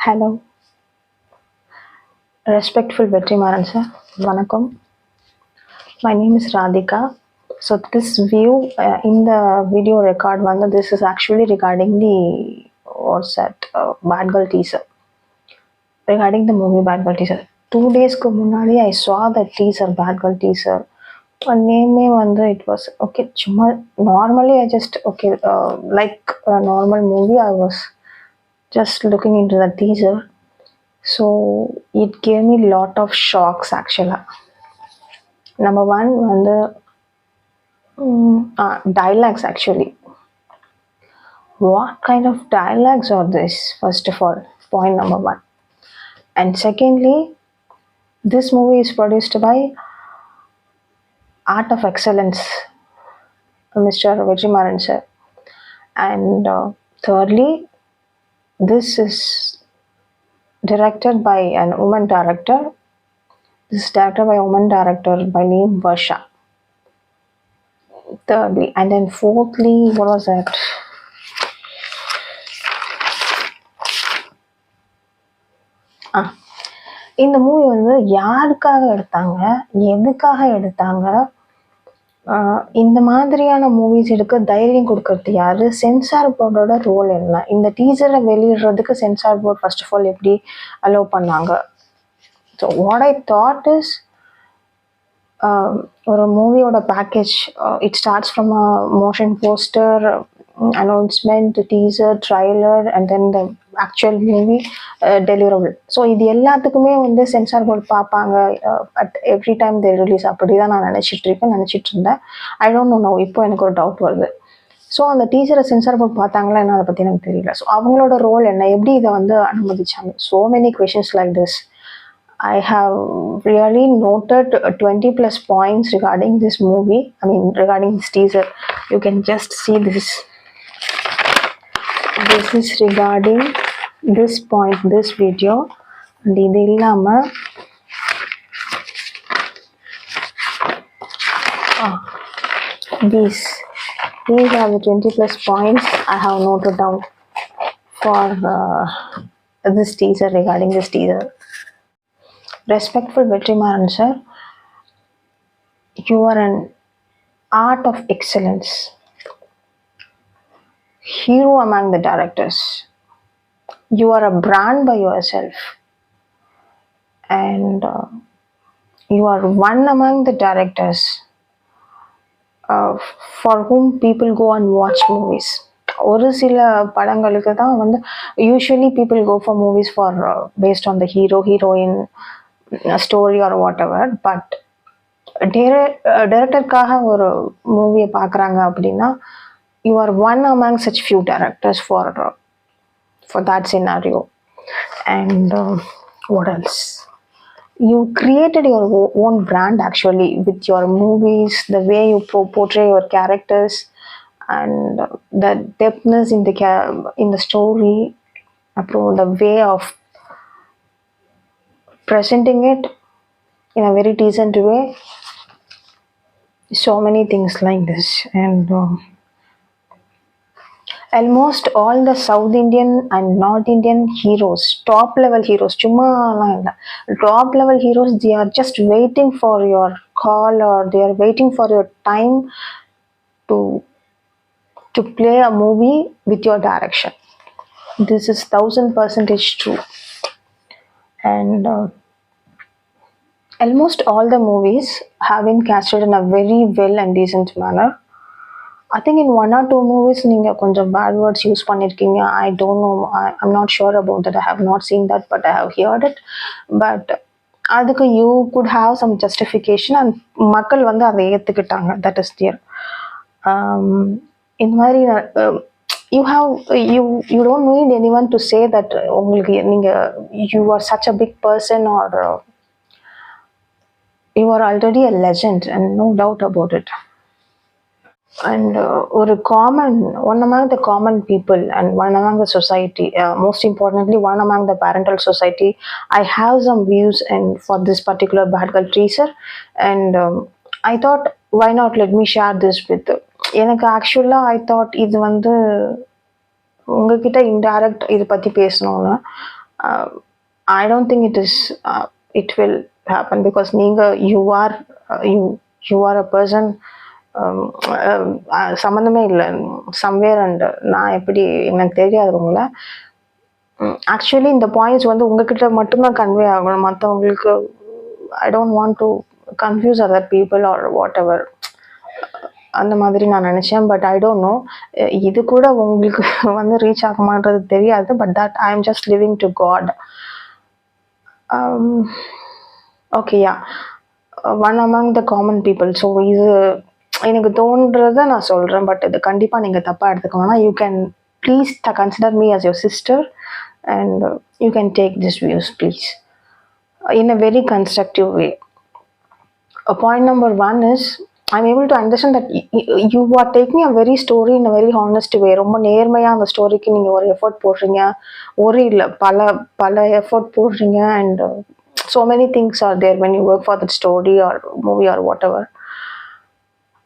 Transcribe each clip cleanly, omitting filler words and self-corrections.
Hello, respectful Vetrimaran sir. Vanakkam. My name is Radhika. So this view in the video record, this is actually regarding the what's that Bad Girl teaser. Regarding the movie Bad Girl teaser. 2 days munadi I saw the teaser Bad Girl teaser. Name it was okay. Normally I just okay like a normal movie I was just looking into the teaser. So it gave me lot of shocks actually. Number one, dialogues actually. What kind of dialogues are this? First of all, point number one. And secondly, this movie is produced by Art of Excellence, Mr. Vetrimaran sir. And thirdly, this is directed by an woman director. This is directed by a woman director by name Varsha. Thirdly, and then fourthly, what was that? இந்த movie யாருக்காக எடுத்தாங்க, எதுக்காக எடுத்தாங்க, இந்த மாதிரியான movies எடுக்க தைரியம் கொடுக்கறது யாரு, சென்சார் போர்டோட ரோல் என்ன, இந்த டீசரை வெளியிடுறதுக்கு censor board first of all எப்படி அலோவ் பண்ணாங்க. So what I thought is ஒரு மூவியோட package it starts from a motion poster, announcement, teaser, trailer, and then the actual movie deliverable. So இது எல்லாத்துக்குமே சென்சார் போர்டு பார்ப்பாங்க. But every time they release அப்படி தான் நான் நினச்சிட்டு இருந்தேன். ஐ டோன்ட் நோ இப்போ எனக்கு ஒரு டவுட் வருது. ஸோ அந்த டீச்சரை சென்சார் போர்டு பார்த்தாங்களா என்ன, அதை பற்றி எனக்கு தெரியல. ஸோ அவங்களோட ரோல் என்ன, எப்படி இதை அனுமதிச்சாங்க. So many questions like this. I have really noted 20 plus points regarding this movie. I mean, regarding this teaser. You can just see this. This is regarding this point, this video. And இது இல்லாம these are the 20 plus points I have noted down for this teaser, regarding this teaser. Respectful Vetrimaran sir, you are an art of excellence, hero among the directors. You are a brand by yourself, and you are one among the directors for whom people go and watch movies. ஒரு சில படங்களுக்கு தான் usually people go for movies for based on the hero, heroine, story or whatever. But டைரக்டருக்காக ஒரு மூவியை பார்க்குறாங்க அப்படின்னா you are one among such few directors for that scenario. And what else, you created your own brand actually with your movies, the way you portray your characters, and the depthness in the story, the way of presenting it in a very decent way. So many things like this. And almost all the South Indian and North Indian heroes, top level heroes, top level heroes, they are just waiting for your call, or they are waiting for your time to play a movie with your direction. This is 1000% true. And almost all the movies have been casted in a very well and decent manner. I think in 1 or 2 movies நீங்க கொஞ்சம் bad words use பண்ணிருக்கீங்க. I don't know, I'm not sure about that. I have not seen that, but I have heard it. But அதுக்கு you could have some justification, and மக்கள் அதை ஏத்துக்கிட்டாங்க. That is there. இந்த மாதிரி you don't need anyone to say that உங்களுக்கு you are such a big person, or you are already a legend, and no doubt about it. And one among the common people, and one among the society, most importantly one among the parental society, I have some views and for this particular Bad Girl teaser. And I thought, why not let me share this with எனக்கு ஆக்சுவலாக I thought இது உங்ககிட்ட indirect இதை பற்றி பேசணும்னு. I don't think it will happen because you are a person. சம்மந்தமே இல்லை somewhere and நான் எப்படி எனக்கு தெரியாது உங்களை. ஆக்சுவலி இந்த பாயிண்ட்ஸ் வந்து உங்ககிட்ட மட்டும்தான் கன்வே ஆகணும், மற்றவங்களுக்கு I don't want to confuse other people or whatever அந்த மாதிரி நான் நினச்சேன். பட் ஐ டோன்ட் நோ, இது கூட உங்களுக்கு வந்து ரீச் ஆகுமான்றது தெரியாது. But that I am just living to God. Okay, ya, one among the common people. So இது எனக்கு தோன்றதை நான் சொல்கிறேன். பட் இது கண்டிப்பாக நீங்கள் தப்பாக எடுத்துக்க வேணாம். You can please consider me as your sister and you can take these views please in a very constructive way. Point number one is I'm able to understand that you are taking a very story in a very honest way. ரொம்ப நேர்மையாக அந்த ஸ்டோரிக்கு நீங்கள் ஒரு effort போடுறீங்க, ஒரு இல்லை பல பல எஃபர்ட் போடுறீங்க. And so many things are there when you work for that story or movie or whatever.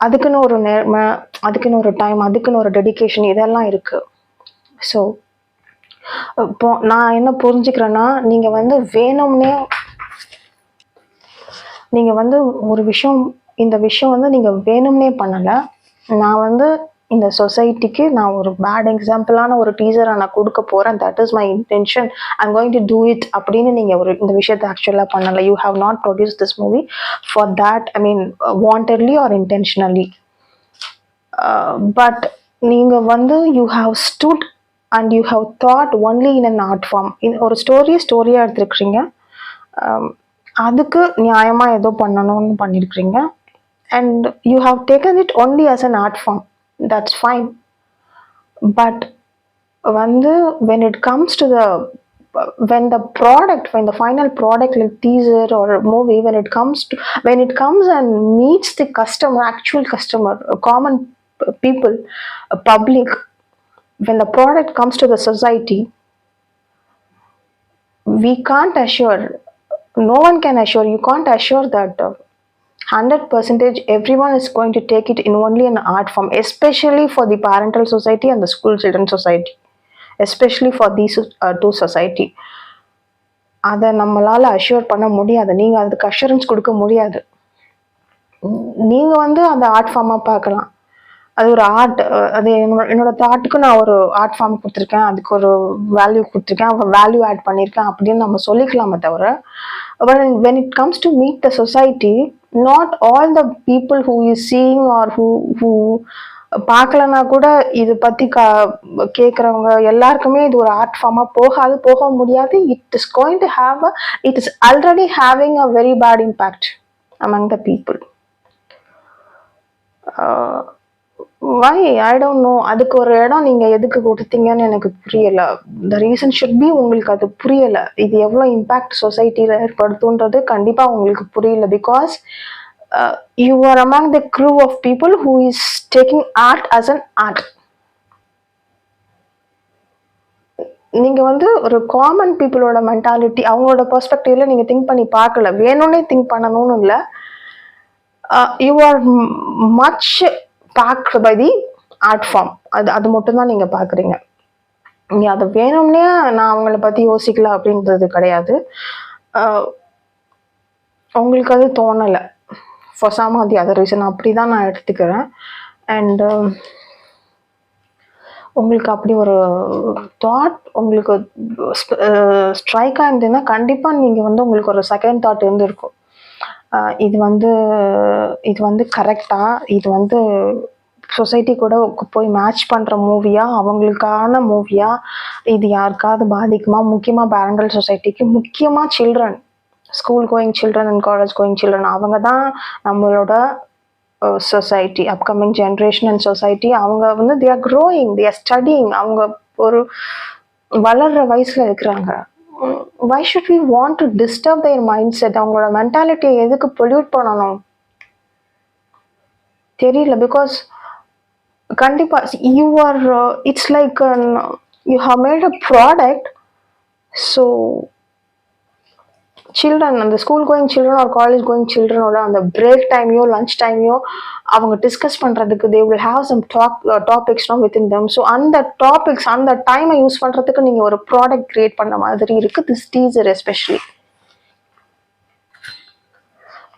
அதுக்குன்னு ஒரு நேர்மை, அதுக்குன்னு ஒரு டைம், அதுக்குன்னு ஒரு டெடிகேஷன், இதெல்லாம் இருக்குது. ஸோ இப்போ நான் என்ன புரிஞ்சுக்கிறேன்னா, நீங்கள் வந்து வேணும்னே நீங்கள் வந்து ஒரு விஷயம், இந்த விஷயம் வந்து நீங்கள் வேணும்னே பண்ணலை. நான் வந்து இந்த சொசைட்டிக்கு நான் ஒரு பேட் எக்ஸாம்பிளான ஒரு டீசரை நான் கொடுக்க போகிறேன், that is my intention, I'm going to do it அப்படின்னு நீங்கள் ஒரு இந்த விஷயத்தை ஆக்சுவலாக பண்ணலை. You have not produce this movie for that, I mean wantedly or intentionally. But நீங்கள் வந்து you have stood and you have thought only in an art form. ஒரு ஸ்டோரியாக எடுத்துருக்குறீங்க, அதுக்கு நியாயமாக ஏதோ பண்ணணும்னு பண்ணியிருக்கிறீங்க. And you have taken it only as an art form, that's fine. But வந்து when it comes to the when the product, when the final product like teaser or movie, when it comes and meets the customer, actual customer, common people, public, when the product comes to the society, we can't assure, no one can assure, you can't assure that 100% everyone is going to take it in only an art form, especially for the parental society and the school children society, especially for these two society. அதை நம்மளால் assure பண்ண முடியாது, நீங்கள் அதுக்கு assurance கொடுக்க முடியாது. நீங்கள் வந்து அந்த ஆர்ட் ஃபார்மாக பார்க்கலாம், அது ஒரு ஆர்ட். அது என்னோட தாட்டுக்கு நான் ஒரு ஆர்ட் ஃபார்ம் கொடுத்துருக்கேன், அதுக்கு ஒரு வேல்யூ கொடுத்துருக்கேன், வேல்யூ ஆட் பண்ணியிருக்கேன் அப்படின்னு நம்ம சொல்லிக்கலாமே தவிர, when it comes to meet the society, not all the people who is seeing or who பார்க்கலன்னா கூட இது பற்றி கேட்குறவங்க எல்லாருக்குமே இது ஒரு ஆர்ட் ஃபார்மாக போக முடியாது. It is already having a very bad impact among the people. Why? I don't know. அதுக்கு ஒரு இடம் நீங்கள் எதுக்கு கொடுத்தீங்கன்னு எனக்கு புரியலை. த ரீசன் ஷுட் பி, உங்களுக்கு அது புரியலை. இது எவ்வளோ இம்பேக்ட் சொசைட்டியில் ஏற்படுத்துன்றது கண்டிப்பாக உங்களுக்கு புரியல. Because you are among the crew of people who is taking art as an art. நீங்கள் வந்து ஒரு காமன் பீப்புளோட மென்டாலிட்டி, அவங்களோட பெர்ஸ்பெக்டிவ்ல நீங்கள் திங்க் பண்ணி பார்க்கல, வேணும்னே திங்க் பண்ணணும்னு இல்லை. You are much packed by the art form, அது மட்டும்தான் நீங்கள் பார்க்குறீங்க. நீங்கள் அதை வேணும்னே நான் அவங்கள பற்றி யோசிக்கல அப்படின்றது கிடையாது. உங்களுக்கு அது தோணலை for some or the other reason, அப்படி தான் நான் எடுத்துக்கிறேன். அண்ட் உங்களுக்கு அப்படி ஒரு தாட் உங்களுக்கு ஸ்ட்ரைக்காக இருந்ததுன்னா கண்டிப்பாக நீங்கள் வந்து உங்களுக்கு ஒரு செகண்ட் தாட் இருந்திருக்கும். இது வந்து கரெக்டாக, இது வந்து சொசைட்டி கூட போய் மேட்ச் பண்ணுற மூவியா, அவங்களுக்கான மூவியா, இது யாருக்காவது பாதிக்குமா, முக்கியமாக பேரண்டல் சொசைட்டிக்கு, முக்கியமாக children, school going children and college going children, அவங்க தான் நம்மளோட society, upcoming generation and society. அவங்க வந்து they are growing, they are studying, அவங்க ஒரு வளர்கிற வயசில் இருக்கிறாங்க. why should we want to disturb their mindset? அவங்களோட மென்டாலிட்டியை எதுக்கு பொல்யூட் பண்ணணும் தெரியல. பிகாஸ் கண்டிப்பாக you are it's like you have made a product, so children, அந்த school going children or college going சில்ட்ரனோட அந்த பிரேக் டைமையோ லஞ்ச் டைமையோ அவங்க டிஸ்கஸ் பண்ணுறதுக்கு தே வில் ஹாவ் சம் டாபிக்ஸ்லாம் வித்தின் தம். ஸோ அந்த டாபிக்ஸ் அந்த டைமை யூஸ் பண்ணுறதுக்கு நீங்கள் ஒரு ப்ராடக்ட் கிரியேட் பண்ண மாதிரி இருக்குது this teaser especially.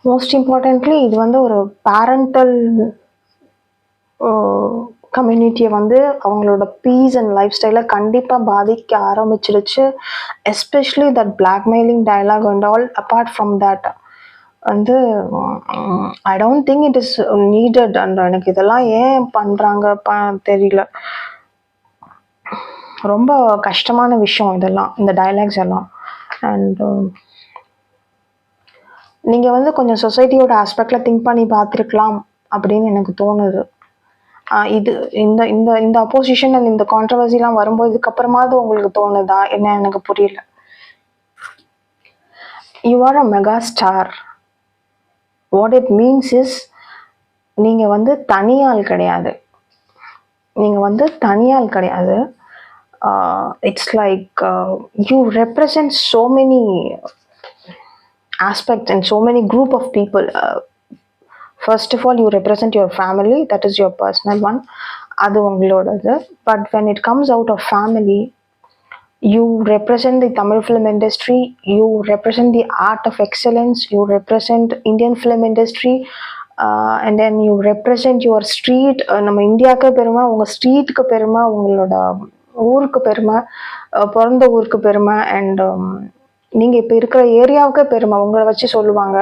Most importantly இது வந்து ஒரு பேரண்டல் கம்யூனிட்டியை வந்து அவங்களோட பீஸ் அண்ட் லைஃப் ஸ்டைலை கண்டிப்பாக பாதிக்க ஆரம்பிச்சிடுச்சு. Especially that blackmailing dialogue and all. Apart from that வந்து I don't think it is needed. And எனக்கு இதெல்லாம் ஏன் பண்ணுறாங்க தெரியல. ரொம்ப கஷ்டமான விஷயம் இதெல்லாம், இந்த டயலாக்ஸ் எல்லாம். அண்ட் நீங்கள் வந்து கொஞ்சம் சொசைட்டியோட ஆஸ்பெக்டில் திங்க் பண்ணி பார்த்துருக்கலாம் அப்படின்னு எனக்கு தோணுது. இது இந்த இந்த இந்த அப்போசிஷன் அண்ட் இந்த கான்ட்ரவர்சிலாம் வரும்போது இதுக்கப்புறமாவது உங்களுக்கு தோணுதா என்ன, எனக்கு புரியல. You are a mega star. What it means is நீங்கள் வந்து தனியாள் கிடையாது. நீங்கள் வந்து தனியாள் கிடையாது. It's like you represent so many aspects and so many group of people. First of all, you represent your family, that is your personal one, அது உங்களோடது. But when it comes out of family, you represent the Tamil film industry, you represent the art of excellence, you represent Indian film industry, and then you represent your street. நம்ம இந்தியாவுக்கு பெருமை, உங்கள் ஸ்ட்ரீட்டுக்கு பெருமை, உங்களோட ஊருக்கு பெருமை, பிறந்த ஊருக்கு பெருமை, அண்ட் நீங்கள் இப்போ இருக்கிற ஏரியாவுக்கு பெருமை உங்களை வச்சு சொல்லுவாங்க.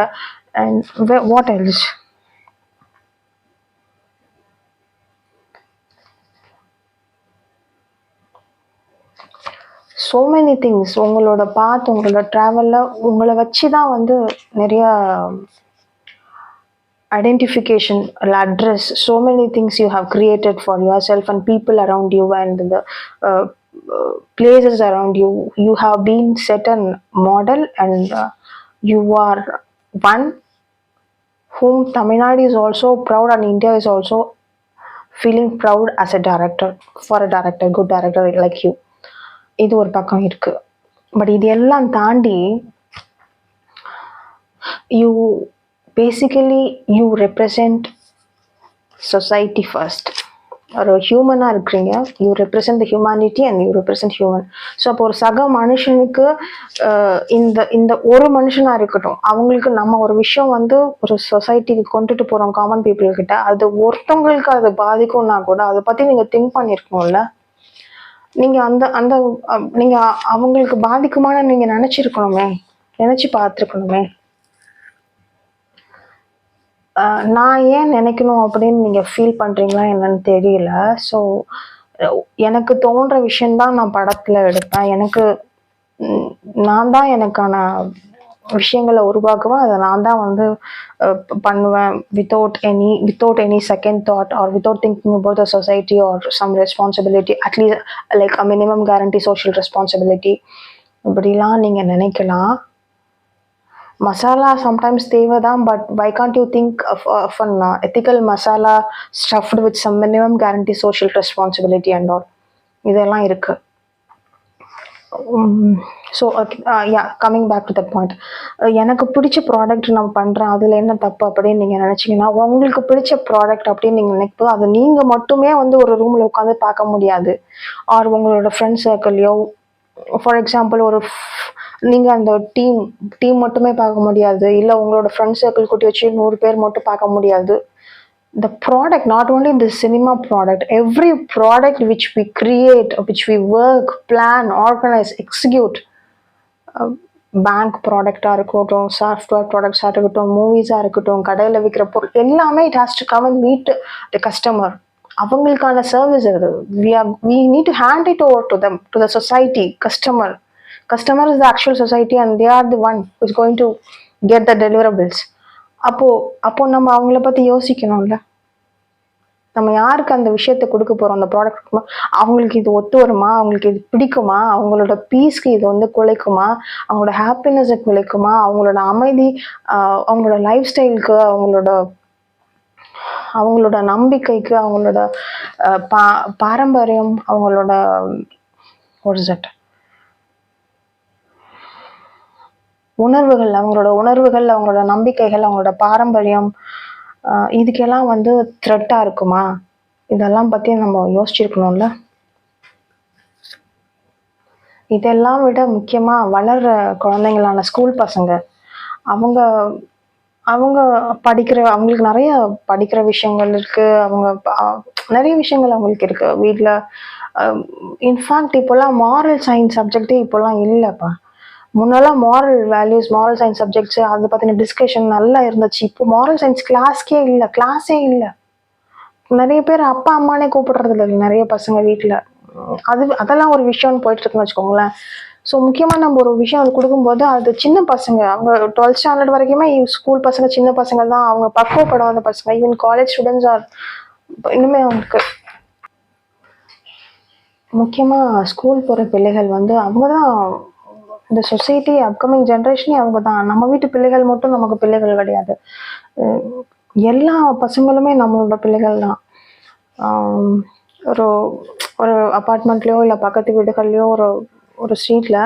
And what else? So many things. உங்களோட பாத், உங்களோட ட்ராவலில் உங்களை வச்சு தான் வந்து நிறைய identification, address, so many things you have created for yourself and people around you and the places around you. You have been set a model and you are one whom Tamil Nadu is also proud and India is also feeling proud as a director, for a director, good director like you. இது ஒரு பக்கம் இருக்கு. But இது எல்லாம் தாண்டி you basically you represent society first. ஒரு ஹியூமனாக இருக்கிறீங்க. You represent the humanity and you represent human. So அப்போ ஒரு சக மனுஷனுக்கு இந்த இந்த ஒரு மனுஷனாக இருக்கட்டும், அவங்களுக்கு நம்ம ஒரு விஷயம் வந்து ஒரு சொசைட்டிக்கு கொண்டுட்டு போகிறோம் காமன் பீப்புள்கிட்ட, அது ஒருத்தவங்களுக்கு அது பாதிக்கும்னா கூட அதை பற்றி நீங்கள் திங்க் பண்ணியிருக்கணும்ல. நீங்கள் அந்த அந்த நீங்கள் அவங்களுக்கு பாதிக்குமான நீங்கள் நினச்சிருக்கணுமே, நினச்சி பார்த்துருக்கணுமே. நான் ஏன் நினைக்கணும் அப்படின்னு நீங்கள் ஃபீல் பண்ணுறீங்களா என்னன்னு தெரியல. ஸோ எனக்கு தோன்ற விஷயந்தான் நான் படத்தில் எடுப்பேன். எனக்கு நான் தான் எனக்கான விஷயங்களை உருவாக்குவேன். அதை நான் தான் வந்து பண்ணுவேன் without any second thought or without thinking about the society or some responsibility, at least like a minimum guarantee social responsibility. இப்படிலாம் நீங்கள் நினைக்கலாம். மசாலா சம்டைம்ஸ் தேவைதான், but why can't you think of an ethical masala stuffed with some minimum guarantee social responsibility and all. இதெல்லாம் இருக்குது. So coming back to that point, எனக்கு பிடிச்ச product நான் பண்ணுறேன், அதில் என்ன தப்பு அப்படின்னு நீங்கள் நினச்சிங்கன்னா, உங்களுக்கு பிடிச்ச ப்ராடக்ட் அப்படின்னு நீங்கள் நினைப்போ அது நீங்கள் மட்டுமே வந்து ஒரு ரூமில் உட்காந்து பார்க்க முடியாது. ஆர் உங்களோட ஃப்ரெண்ட்ஸ் சர்க்கிள்லையோ, ஃபார் எக்ஸாம்பிள் ஒரு நீங்கள் அந்த டீம் மட்டுமே பார்க்க முடியாது, இல்லை உங்களோட ஃப்ரெண்ட்ஸ் சர்க்கிள் கூட்டி வச்சு 100 பேர் மட்டும் பார்க்க முடியாது. The product, not only the cinema product, every product which we create, which we work, plan, organize, execute, bank ப்ராடக்டாக இருக்கட்டும், சாஃப்ட்வேர் ப்ராடக்ட்ஸாக இருக்கட்டும், மூவிஸாக இருக்கட்டும், கடையில் விற்கிற பொருள் எல்லாமே it has to come and meet the customer. அவங்களுக்கான சர்வீஸ் அது. we need to hand it over to them, to the society. Customer is the actual society and they are the one who is going to get the deliverables. அப்போ நம்ம அவங்கள பற்றி யோசிக்கணும்ல. நம்ம யாருக்கு அந்த விஷயத்தை கொடுக்க போகிறோம், அந்த ப்ராடக்ட், அவங்களுக்கு இது ஒத்து வருமா, அவங்களுக்கு இது பிடிக்குமா, அவங்களோட பீஸ்க்கு இது வந்து குலைக்குமா, அவங்களோட ஹாப்பினஸை குலைக்குமா, அவங்களோட அமைதி, அவங்களோட லைஃப் ஸ்டைலுக்கு, அவங்களோட நம்பிக்கைக்கு, அவங்களோட பாரம்பரியம், அவங்களோட உணர்வுகள், அவங்களோட உணர்வுகள், அவங்களோட நம்பிக்கைகள், அவங்களோட பாரம்பரியம், இதுக்கெல்லாம் வந்து த்ரெட்டா இருக்குமா? இதெல்லாம் பத்தி நம்ம யோசிச்சிருக்கணும்ல. இதெல்லாம் விட முக்கியமா வளர்ற குழந்தைங்களான ஸ்கூல் பசங்க, அவங்க அவங்க அவங்களுக்கு நெறைய படிக்கிற விஷயங்கள் இருக்கு. அவங்க நெறைய விஷயங்கள் அவங்களுக்கு இருக்கு. வீட்ல அ இன்ஃபேக்ட் இப்போலாம் மாரல் சயன்ஸ் சப்ஜெக்ட்டே இப்போலாம் இல்லப்பா. முன்னலாம் moral values, moral science subjects அத பத்தின டிஸ்கஷன் நல்லா இருந்துச்சு. இப்போ மாரல் சயன்ஸ் கிளாஸே இல்ல. நெறைய பேர் அப்பா, அம்மான்னே கூப்பிடுறது இல்ல நெறைய பசங்க வீட்ல. அதெல்லாம் ஒரு விஷயம்னு போயிட்டு இருக்குன்னு வச்சுக்கோங்களேன். ஸோ முக்கியமா நம்ம ஒரு விஷயம் அது குடுக்கும்போது, அது சின்ன பசங்க. அவங்க 12த் ஸ்டாண்டர்ட் வரைக்குமே ஸ்கூல் பசங்க சின்ன பசங்க தான். அவங்க பக்குவப்படாத பசங்க. ஈவன் காலேஜ் ஸ்டூடண்ட்ஸ் இன்னுமே அவங்களுக்கு முக்கியமா ஸ்கூல் போற பிள்ளைகள் வந்து அவங்க தான் இந்த சொசைட்டி அப்கமிங் ஜெனரேஷனே அவங்க தான். நம்ம வீட்டு பிள்ளைகள் மட்டும் நமக்கு பிள்ளைகள் கிடையாது. அ எல்லா பசங்களுமே நம்மளோட பிள்ளைகள் தான். ஆம், ஒரு ஒரு அபார்ட்மெண்ட்லயோ இல்ல பக்கத்து வீடுகள்லயோ ஒரு ஒரு ஸ்ட்ரீட்ல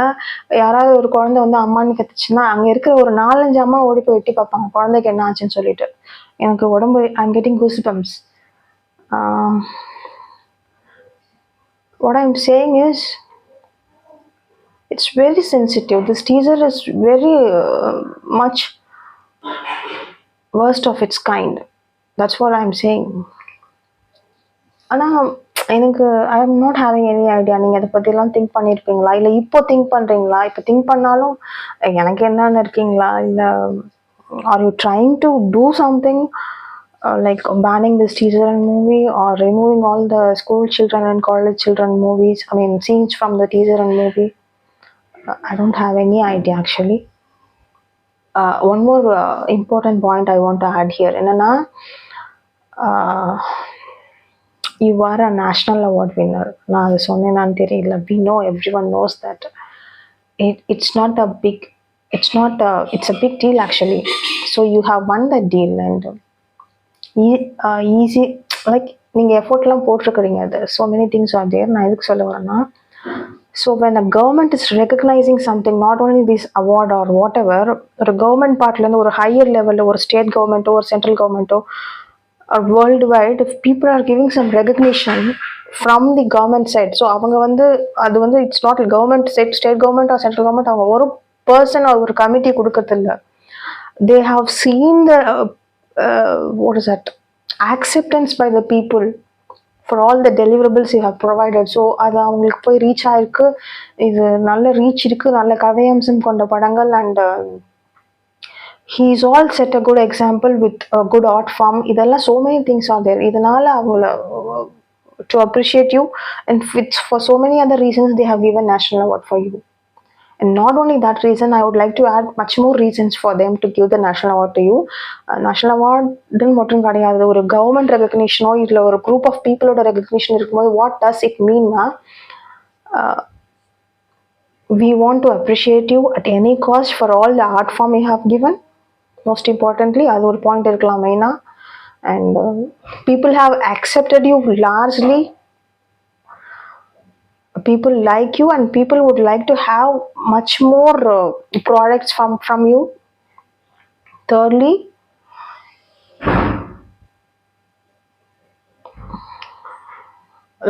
யாராவது ஒரு குழந்தை வந்து அம்மான்னு கத்துச்சுன்னா, அங்க இருக்கிற ஒரு 4, 5 அம்மா ஓடி போய் எட்டி பார்ப்பாங்க. குழந்தைக்கு என்ன ஆச்சுன்னு சொல்லிட்டு. எனக்கு உடம்பு I'm getting goose bumps. Ah what I'm saying is it's very sensitive. This teaser is very much worst of its kind. That's what I'm saying. ஆனா எனக்கு I am not having any idea. நீங்க இத பத்திலாம் think பண்ணியிருப்பீங்களா? இல்ல இப்போ think பண்றீங்களா? இப்ப think பண்ணாலும் எனக்கு என்னன்னு இருக்கீங்களா? இல்ல are you trying to do something like banning this teaser and movie or removing all the school children and college children movies, I mean scenes from the teaser and movie? I don't have any idea actually. One more important point I want to add here என்னன்னா you are a national award winner. நான் அது சொன்னேனான்னு தெரியல. We know, everyone knows that it's not a big, it's a big deal actually. So you have won that deal and easy, like நீங்க எஃபோர்ட்லாம் போட்டிருக்கிறீங்க. So many things are there. நான் எதுக்கு சொல்ல வரேன்னா, so when a government is recognizing something, not only this award or whatever, ஒரு government partல இருந்து ஒரு higher level, ஒரு state government or central government or worldwide, if people are giving some recognition from the government side, so அவங்க வந்து அது வந்து it's not a government state government or central government, அவங்க ஒரு person or ஒரு committee கொடுக்கறது இல்ல. They have seen the what is that, acceptance by the people for all the deliverables you have provided. So அது அவங்களுக்கு போய் reach ஆயிருக்கு. இது நல்ல ரீச் இருக்கு, நல்ல கதையம்சம் கொண்ட படங்கள் and he's all set a good example with a good art form. இதெல்லாம் so many things are there. இதனால அவங்கள to appreciate you, and for so many other reasons they have given national award for you. And not only that reason, I would like to add much more reasons for them to give the national award to you. National award மட்டும் கிடையாது, ஒரு government ரெகக்னிஷனோ இல்லை ஒரு group of பீப்புளோட recognition இருக்கும்போது what does it mean-னா, we want to appreciate you at any cost for all the art form you have given. Most importantly, அது ஒரு point இருக்கலாம் மெயினா. And people have accepted you largely. People like you and people would like to have much more products from you. Thirdly,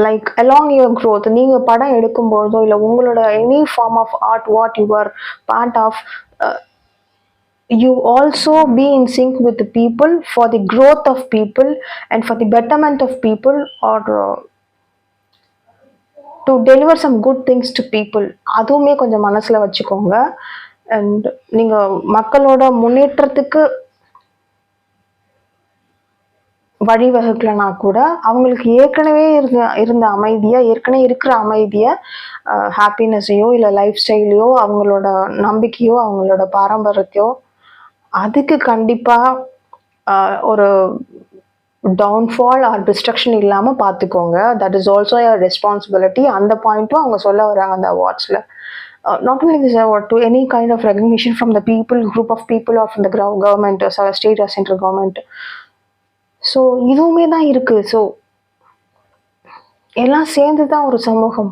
like along your growth, நீங்க படம் எடுக்கும்போதோ இல்லை உங்களோட any form of art what you are part of, you also be in sync with the people for the growth of people and for the betterment of people, or to deliver some good things to people. அதுவுமே கொஞ்சம் மனசுல வச்சுக்கோங்க. And நீங்க மக்களோட முன்னேற்றத்துக்கு வழிவகுக்கலனா கூட அவங்களுக்கு ஏற்கனவே இருந்த அமைதியை, ஏற்கனவே இருக்கிற அமைதியை, ஹாப்பினஸையோ இல்லை லைஃப் ஸ்டைலையோ, அவங்களோட நம்பிக்கையோ, அவங்களோட பாரம்பரியத்தையோ, அதுக்கு கண்டிப்பா ஒரு டவுன்ஃபால் ஆர் டிஸ்ட்ரக்ஷன் இல்லாமல் பார்த்துக்கோங்க. That is also your responsibility. அந்த பாயிண்ட்டும் அவங்க சொல்ல வராங்க அந்த அவார்ட்ஸில். Not only this award, to any kind of recognition from the people, group of people, or from the government, or state or central government. So இதுவுமே தான் இருக்குது. ஸோ எல்லாம் சேர்ந்து தான் ஒரு சமூகம்.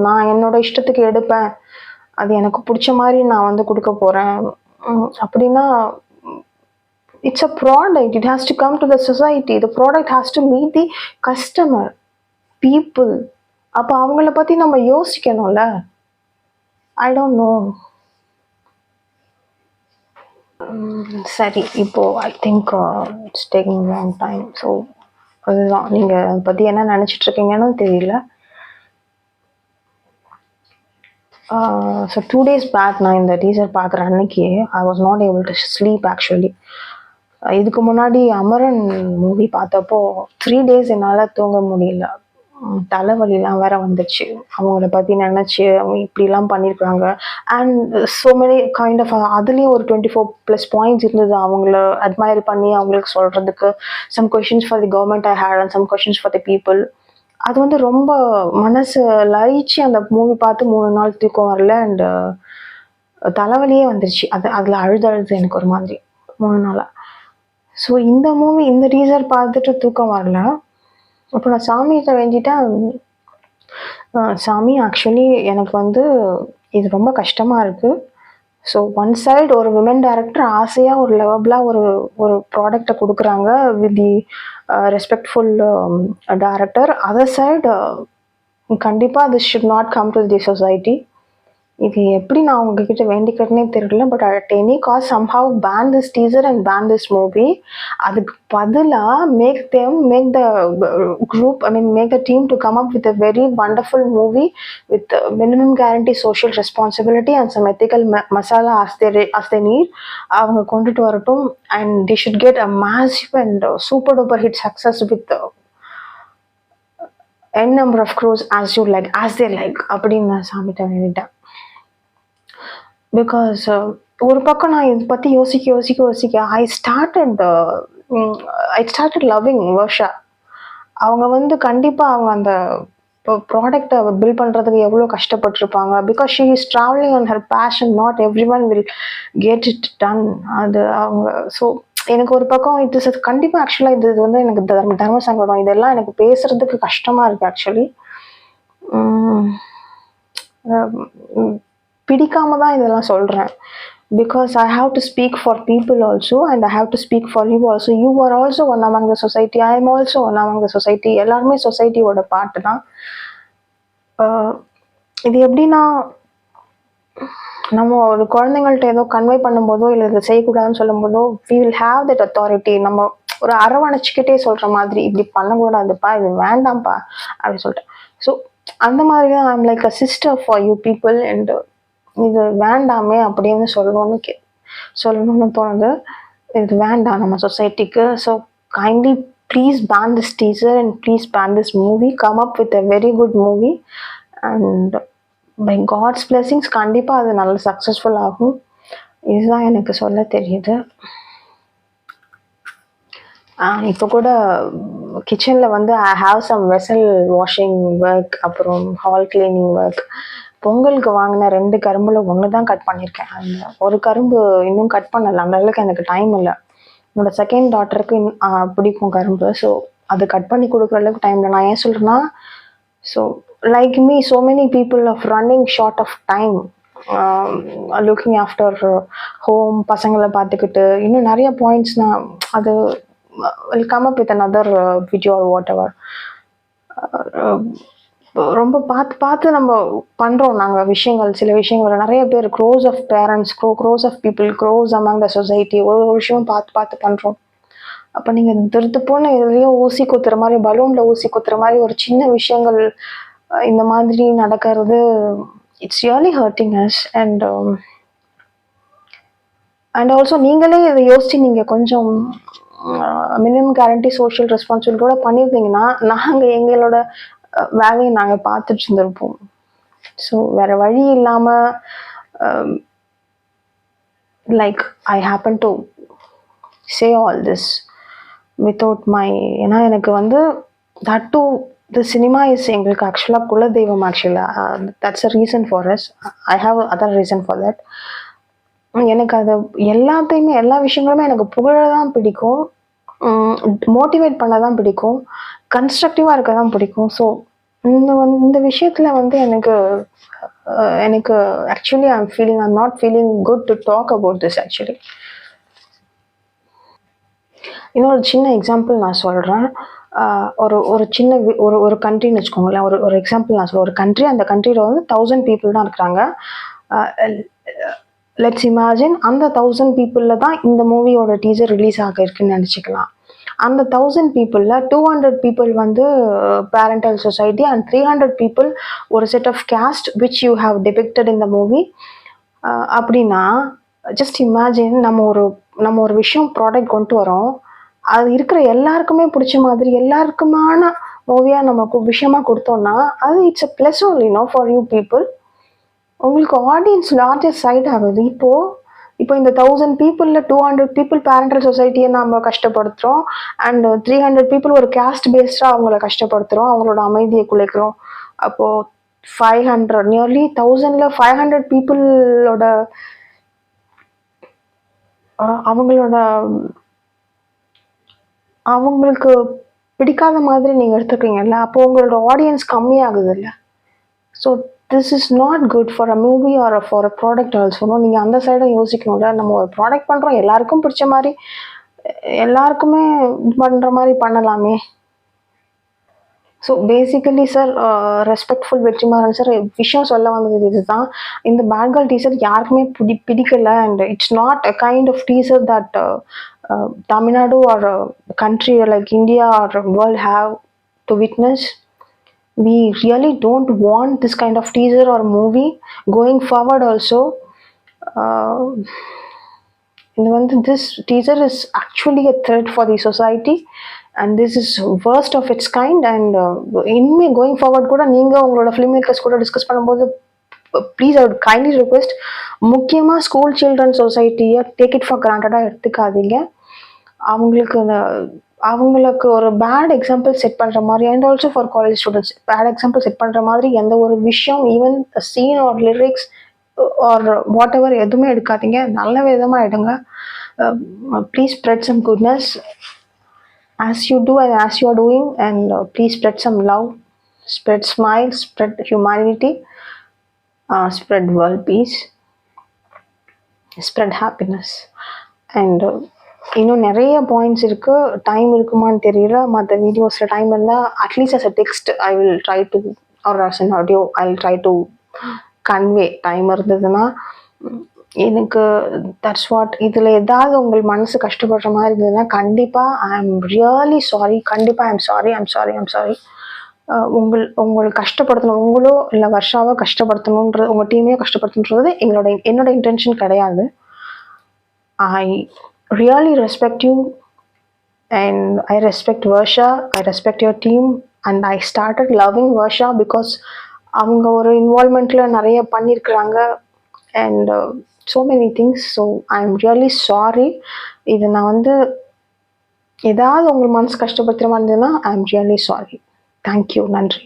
நான் என்னோட இஷ்டத்துக்கு எடுப்பேன், அது எனக்கு பிடிச்ச மாதிரி நான் வந்து கொடுக்க போகிறேன் அப்படின்னா it's a product. It has to come to the society. The product has to meet the customer people. அப்போ அவங்கள பற்றி நம்ம யோசிக்கணும்ல. I don't know. சரி, இப்போது I think it's taking long time. So அதுதான், நீங்கள் அதை பற்றி என்ன நினச்சிட்ருக்கீங்கன்னு தெரியல. ஸோ 2 days பேக் நான் இந்த டீசர் பார்க்குற அன்னைக்கு I was not able to sleep actually. இதுக்கு முன்னாடி அமரன் மூவி பார்த்தப்போ 3 days என்னால் தூங்க முடியல. தலைவலிலாம் வேற வந்துச்சு அவங்கள பற்றி நினச்சி. அவங்க இப்படிலாம் பண்ணியிருக்காங்க. And so many kind of அதுலேயும் ஒரு 24+ பாயிண்ட்ஸ் இருந்தது அவங்கள அட்மையர் பண்ணி அவங்களுக்கு சொல்கிறதுக்கு. Some questions for the government I had and some questions for the people. அது வந்து ரொம்ப மனசு லயிச்சு அந்த மூவி பார்த்து 3 நாள் தூக்கம் வரல. அண்ட் தலைவலியே வந்துருச்சு. அதில் அழுது எனக்கு ஒரு மாதிரி 3 நாளாக. ஸோ இந்த மூவி இந்த டீசர் பார்த்துட்டு தூக்கம் வரல. அப்போ நான் சாமிகிட்ட வேண்டிட்டேன், சாமி ஆக்சுவலி எனக்கு வந்து இது ரொம்ப கஷ்டமாக இருக்குது. ஸோ ஒன் சைடு ஒரு விமன் டைரக்டர் ஆசையாக ஒரு லெவபிளாக ஒரு ப்ராடக்டை கொடுக்குறாங்க with the respectful director. Other side கண்டிப்பாக this should not come to the society. இது எப்படி நான் உங்ககிட்ட வேண்டிக்கிறதுனே தெரியல. But at any cost somehow ban this teaser and ban this movie. அதுக்கு பதிலாக make the group, make the team to come up with a very wonderful movie with minimum guarantee social responsibility and some ethical masala as they need. அவங்க கொண்டுட்டு வரட்டும். அண்ட் they should get a massive and super duper hit success with n number of crores as they like அப்படின்னு நான் சாமிட்ட வேண்டிட்டேன். Because ஒரு பக்கம் நான் இதை பற்றி யோசிக்க ஐ ஸ்டார்டட் லவ்விங் வர்ஷா. அவங்க வந்து கண்டிப்பாக அவங்க அந்த ப்ராடக்டை பில்ட் பண்ணுறதுக்கு எவ்வளோ கஷ்டப்பட்டுருப்பாங்க. Because she is travelling on her passion. Not everyone will get it done. அது அவங்க ஸோ எனக்கு ஒரு பக்கம் கண்டிப்பாக ஆக்சுவலாக இது வந்து எனக்கு தர்ம சங்கடம். இதெல்லாம் எனக்கு பேசுறதுக்கு கஷ்டமாக இருக்குது ஆக்சுவலி. பிடிக்காம தான் இதெல்லாம் சொல்கிறேன். Because I have to speak for people also and I have to speak for you also. You are also one among the society. I am also one among the society. எல்லாருமே சொசைட்டியோட part தான். இது எப்படின்னா, நம்ம ஒரு குழந்தைங்கள்ட்ட ஏதோ convey பண்ணும்போதோ இல்லை இதை செய்யக்கூடாதுன்னு சொல்லும்போதோ we will have that authority. நம்ம ஒரு அரவணைச்சிக்கிட்டே சொல்கிற மாதிரி, இப்படி பண்ணக்கூடாதுப்பா, இது வேண்டாம்ப்பா அப்படின்னு சொல்லிட்டு. ஸோ அந்த மாதிரி தான் I'm like a sister for you people. And இது வேண்டாமே அப்படின்னு சொல்லணும்னு தோணுது. இது வேண்டாம் நம்ம சொசைட்டிக்கு. So kindly please ban this teaser and please ban this movie. Come up with a very good movie and by God's blessings கண்டிப்பாக அது நல்ல சக்ஸஸ்ஃபுல் ஆகும். இதுதான் எனக்கு சொல்ல தெரியுது. இப்போ கூட கிச்சனில் வந்து I have some vessel washing work, அப்புறம் ஹால் கிளீனிங் ஒர்க். பொங்கலுக்கு வாங்கின 2 கரும்பில் 1 தான் கட் பண்ணியிருக்கேன். அந்த ஒரு கரும்பு இன்னும் கட் பண்ணலை. அந்த அளவுக்கு எனக்கு டைம் இல்லை. என்னோட செகண்ட் டாட்டருக்கு பிடிக்கும் கரும்பு. ஸோ அது கட் பண்ணி கொடுக்குற அளவுக்கு டைம் இல்லை. நான் ஏன் சொல்கிறேன்னா, so like me so many people of running short of time, looking after home, பசங்களை பார்த்துக்கிட்டு இன்னும் நிறைய பாயிண்ட்ஸ்னால் அது will come up with another video or whatever. ரொம்ப பார்த்து நம்ம பண்ணுறோம் நாங்கள் விஷயங்கள். சில விஷயங்கள் நிறைய பேர் crores of parents, crores of people, crores among the society ஒரு விஷயம் பார்த்து பண்ணுறோம். அப்போ நீங்கள் திருத்து போன எதுலேயோ ஊசி குத்துற மாதிரி, பலூனில் ஊசி குத்துற மாதிரி ஒரு சின்ன விஷயங்கள் இந்த மாதிரி நடக்கிறது, it's really hurting us. And also நீங்களே இதை யோசிச்சு நீங்கள் கொஞ்சம் மினிமம் கேரண்டி சோஷியல் ரெஸ்பான்சிபிலிட்டியோட பண்ணியிருந்தீங்கன்னா நாங்கள் எங்களோட வேலையை நாங்கள் பார்த்துட்டு இருந்திருப்போம். ஸோ வேறு வழி இல்லாமல் like I happen to say all this without my, ஏன்னா எனக்கு வந்து that to the cinema is எங்களுக்கு ஆக்சுவலாக குலதெய்வம். ஆக்சுவலாக that's a reason for us. I have other reason for that. எனக்கு அது எல்லாத்தையுமே எல்லா விஷயங்களுமே எனக்கு புகழ தான் பிடிக்கும், மோட்டிவேட் பண்ண தான் பிடிக்கும், கன்ஸ்ட்ரக்டிவாக இருக்க தான் பிடிக்கும். ஸோ இந்த விஷயத்தில் வந்து எனக்கு எனக்கு actually I'm not feeling good to talk about this actually. இன்னொரு சின்ன எக்ஸாம்பிள் நான் சொல்கிறேன். ஒரு ஒரு சின்ன ஒரு ஒரு கண்ட்ரின்னு வச்சுக்கோங்களேன். ஒரு ஒரு எக்ஸாம்பிள் நான் சொல்கிறேன். ஒரு கண்ட்ரி, அந்த கண்ட்ரியில் வந்து 1000 பீப்புள் தான் இருக்கிறாங்க. லெட்ஸ் இமேஜின் அந்த 1000 பீப்புளில் தான் இந்த மூவியோட டீசர் ரிலீஸ் ஆக இருக்குன்னு நினச்சிக்கலாம். அந்த 1000 பீப்புளில் 200 பீப்புள் வந்து பேரண்டல் சொசைட்டி அண்ட் 300 பீப்புள் ஒரு set of caste which you have depicted in the movie. அப்படின்னா ஜஸ்ட் இமேஜின் நம்ம ஒரு விஷயம் ப்ராடக்ட் கொண்டு வரோம், அது இருக்கிற எல்லாருக்குமே பிடிச்ச மாதிரி எல்லாருக்குமான மூவியாக நம்ம விஷயமாக கொடுத்தோம்னா அது it's a plus only for you people. உங்களுக்கு ஆடியன்ஸ் லார்ஜஸ்ட் சைட் ஆகுது. இப்போ இந்த 1000 பீப்புளில் 200 பீப்புள் பேரண்டல் சொசைட்டியை நம்ம கஷ்டப்படுத்துகிறோம் அண்ட் 300 பீப்புள் ஒரு கேஸ்ட் பேஸ்டாக அவங்கள கஷ்டப்படுத்துகிறோம், அவங்களோட அமைதியை குலைக்கிறோம். அப்போது 500 நியர்லி 1000ல் 500 பீப்புளோட அவங்களுக்கு பிடிக்காத மாதிரி நீங்கள் எடுத்துக்கிறீங்கல்ல, அப்போ உங்களோட ஆடியன்ஸ் கம்மியாகுது இல்லை. So this is not good for a movie or for a product also. நீங்கள் அந்த சைடை யோசிக்கணும்ல. நம்ம ஒரு ப்ராடக்ட் பண்ணுறோம், எல்லாருக்கும் பிடிச்ச மாதிரி எல்லாருக்குமே பண்ணுற மாதிரி பண்ணலாமே. So basically sir, respectful Vetrimaaran sir விஷயம் சொல்ல வந்தது இதுதான். இந்த பேட் கேர்ள் டீசர் யாருக்குமே பிடிக்கல and it's not a kind of teaser that Tamil Nadu or country like India or world have to witness. We really don't want this kind of teaser or movie going forward also. This teaser is actually a threat for the society and this is worst of its kind. And இனிமே going forward கூட நீங்கள் உங்களோட filmmakers கூட discuss பண்ணும்போது please I would kindly request, முக்கியமாக school children சொசைட்டியை take it for கிராண்டடாக எடுத்துக்காதீங்க. அவங்களுக்கு ஒரு பேட் எக்ஸாம்பிள் செட் பண்ணுற மாதிரி and also for college students bad example set பண்ணுற மாதிரி எந்த ஒரு விஷயம் even scene or lyrics or whatever எதுவுமே எடுக்காதீங்க. நல்ல விதமாக எடுங்க. Please spread some goodness as you do and as you are doing and please spread some love, spread smile, spread humanity, spread world peace, spread happiness. And இன்னும் நிறைய points இருக்குது. Time இருக்குமான்னு தெரியல. மற்ற வீடியோஸில் டைம் இருந்தால் at least as a text I will try to or as an audio I will try to convey. Time இருந்ததுன்னா எனக்கு தட்ஸ் வாட். இதில் ஏதாவது உங்கள் மனசு கஷ்டப்படுற மாதிரி இருந்ததுன்னா கண்டிப்பாக ஐ எம் ரியலி சாரி. கண்டிப்பாக ஐம் சாரி. உங்களுக்கு கஷ்டப்படுத்தணும், உங்களோ இல்லை வர்ஷாவோ கஷ்டப்படுத்தணுன்றது, உங்கள் டீமையோ கஷ்டப்படுத்தணுன்றது என்னோட இன்டென்ஷன் கிடையாது. I really respect you and I respect Varsha, I respect your team and I started loving Varsha because அவங்க ஒரு இன்வால்மெண்ட்டில் நிறைய பண்ணியிருக்கிறாங்க and so many things. So I am really sorry. இது நான் ஏதாவது உங்கள் மனசு கஷ்டப்படுத்துகிற மாதிரி இருந்ததுன்னா I am really sorry. Thank you. நன்றி.